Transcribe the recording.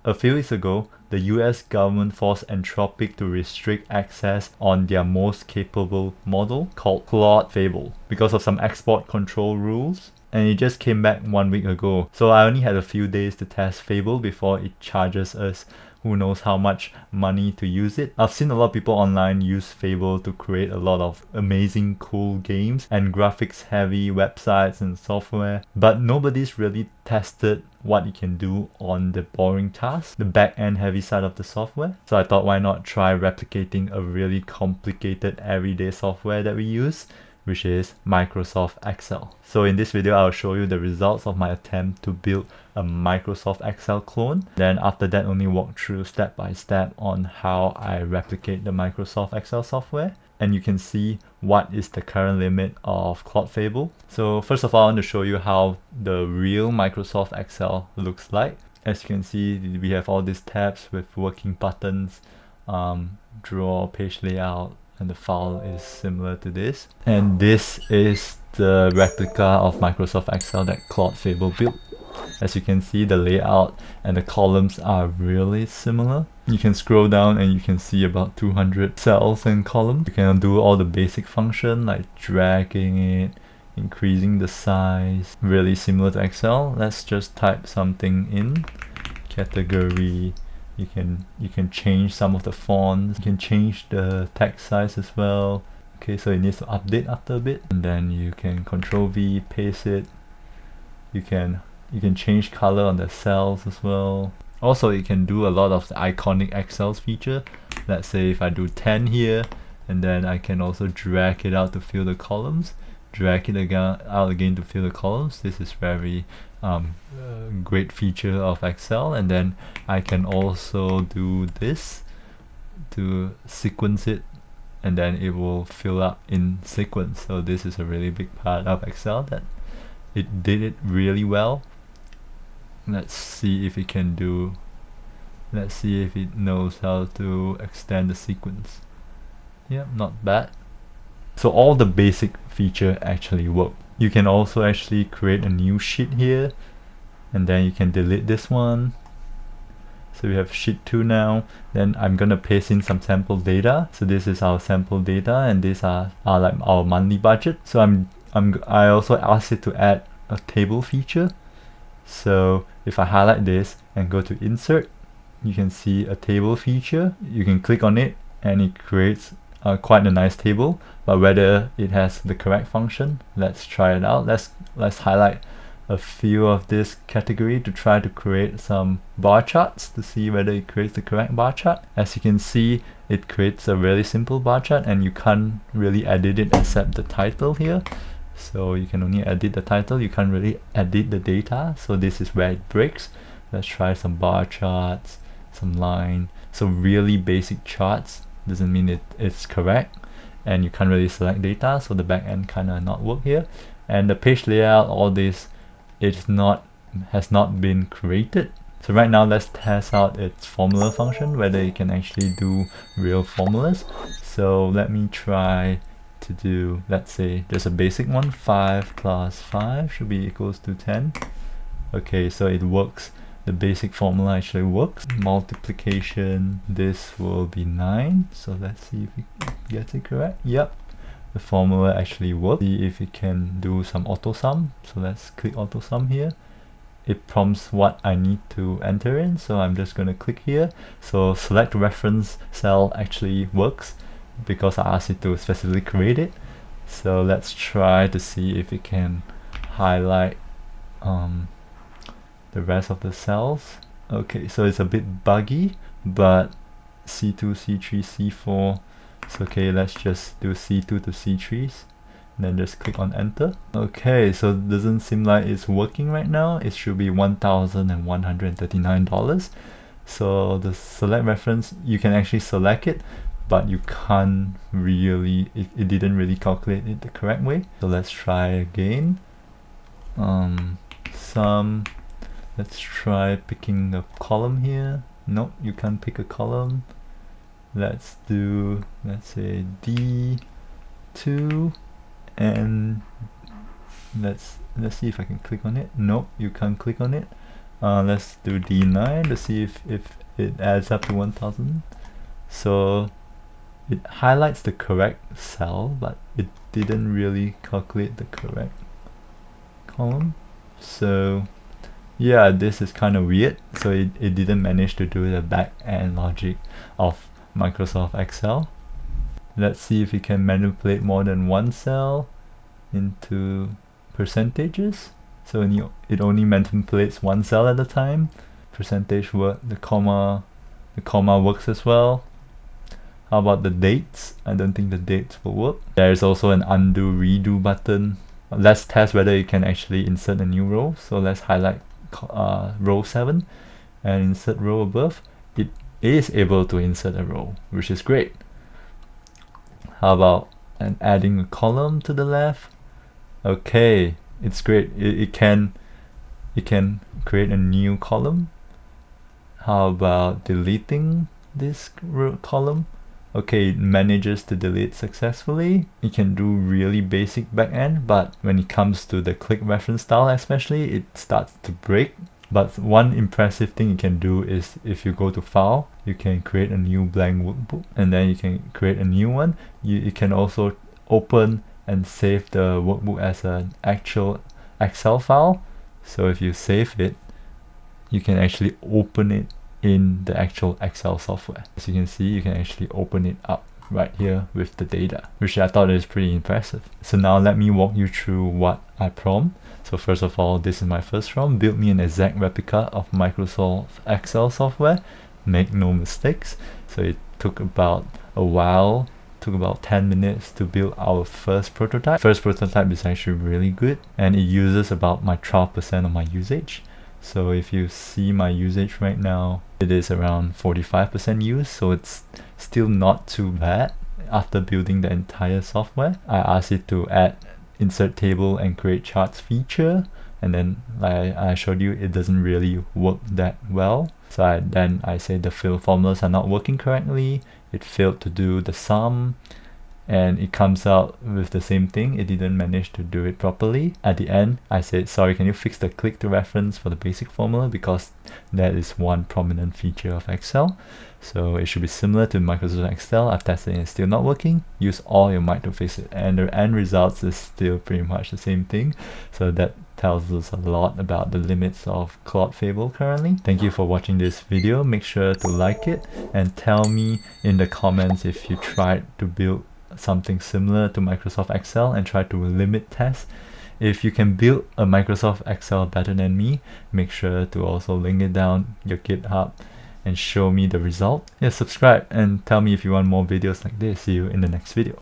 A few weeks ago, the US government forced Anthropic to restrict access on their most capable model called Claude Fable because of some export control rules. And it just came back 1 week ago. So I only had a few days to test Fable before it charges us who knows how much money to use it. I've seen a lot of people online use Fable to create a lot of amazing cool games and graphics heavy websites and software, but nobody's really tested what it can do on the boring task, the back-end heavy side of the software. So I thought, why not try replicating a really complicated everyday software that we use, which is Microsoft Excel. So in this video, I'll show you the results of my attempt to build a Microsoft Excel clone. Then after that, only walk through step by step on how I replicate the Microsoft Excel software. And you can see what is the current limit of Claude Fable. So first of all, I want to show you how the real Microsoft Excel looks like. As you can see, we have all these tabs with working buttons, draw, page layout, and the file is similar to this. And this is the replica of Microsoft Excel that Claude Fable built. As you can see, the layout and the columns are really similar. You can scroll down and you can see about 200 cells and columns. You can do all the basic function like dragging it, increasing the size, really similar to Excel. Let's just type something in, category. You can change some of the fonts, you can change the text size as well. Okay, so it needs to update after a bit, and then you can Control V, paste it. You can change color on the cells as well. Also, you can do a lot of the iconic Excel feature. Let's say if I do 10 here, and then I can also drag it out to fill the columns, drag it out again to fill the columns. This is very great feature of Excel. And then I can also do this to sequence it, and then it will fill up in sequence. So this is a really big part of Excel that it did it really well. Let's see if it can do, let's see if it knows how to extend the sequence. Yeah, not bad. So all the basic feature actually work. You can also actually create a new sheet here, and then you can delete this one. So we have sheet 2 now. Then I'm gonna paste in some sample data. So this is our sample data, and these are like our monthly budget. So I also asked it to add a table feature. So if I highlight this and go to insert, you can see a table feature. You can click on it and it creates quite a nice table, but whether it has the correct function, let's try it out. Let's highlight a few of this category to try to create some bar charts to see whether it creates the correct bar chart. As you can see, it creates a really simple bar chart, and you can't really edit it except the title here. So you can only edit the title, you can't really edit the data. So this is where it breaks. Let's try some bar charts, some line. So really basic charts doesn't mean it's correct, and you can't really select data, so the back end kind of not work here. And the page layout, all this, has not been created. So right now, let's test out its formula function, whether it can actually do real formulas. So let me try to do, let's say, just a basic one. 5 plus 5 should be equals to 10. Okay, so it works. The basic formula actually works. Multiplication, this will be 9. So let's see if it gets it correct. Yep, the formula actually works. See if it can do some Autosum. So let's click Autosum here. It prompts what I need to enter in, so I'm just going to click here. So select reference cell actually works because I asked it to specifically create it. So let's try to see if it can highlight the rest of the cells. Okay, so it's a bit buggy, but C2, C3, C4. So okay, let's just do C2 to C3s, and then just click on enter. Okay, so it doesn't seem like it's working right now. It should be $1,139. So the select reference, you can actually select it, but you can't really, it didn't really calculate it the correct way. So let's try again. Let's try picking a column here. Nope, you can't pick a column. Let's do, let's say D2, and let's see if I can click on it. Nope, you can't click on it. Let's do D9 to see if it adds up to 1000. So it highlights the correct cell, but it didn't really calculate the correct column. So yeah, this is kind of weird. So it didn't manage to do the back-end logic of Microsoft Excel. Let's see if it can manipulate more than one cell into percentages. So it only manipulates one cell at a time. Percentage work, the comma works as well. How about the dates? I don't think the dates will work. There's also an undo redo button. Let's test whether you can actually insert a new row. So let's highlight row 7 and insert row above. It is able to insert a row, which is great. How about adding a column to the left? Okay, it's great. It can create a new column. How about deleting this column? Okay, it manages to delete successfully. It can do really basic backend, but when it comes to the click reference style especially, it starts to break. But one impressive thing you can do is if you go to file, you can create a new blank workbook, and then you can create a new one. You can also open and save the workbook as an actual Excel file. So if you save it, you can actually open it in the actual Excel software. As you can see, you can actually open it up right here with the data, which I thought is pretty impressive. So now let me walk you through what I prompt. So first of all, this is my first prompt: build me an exact replica of Microsoft Excel software, make no mistakes. So it took about a while, took about 10 minutes to build our first prototype. First prototype is actually really good, and it uses about my 12% of my usage. So if you see my usage right now, it is around 45% use, so it's still not too bad. After building the entire software, I asked it to add insert table and create charts feature, and then like I showed you, it doesn't really work that well. So I said the fill formulas are not working correctly. It failed to do the sum, and it comes out with the same thing. It didn't manage to do it properly. At the end, I said, sorry, can you fix the click to reference for the basic formula, because that is one prominent feature of Excel. So it should be similar to Microsoft Excel. I've tested it, it's still not working. Use all your might to fix it, and the end results is still pretty much the same thing. So that tells us a lot about the limits of Claude Fable currently. Thank you for watching this video. Make sure to like it and tell me in the comments if you tried to build something similar to Microsoft Excel and try to limit test. If you can build a Microsoft Excel better than me, make sure to also link it down your GitHub and show me the result. Yeah, subscribe and tell me if you want more videos like this. See you in the next video.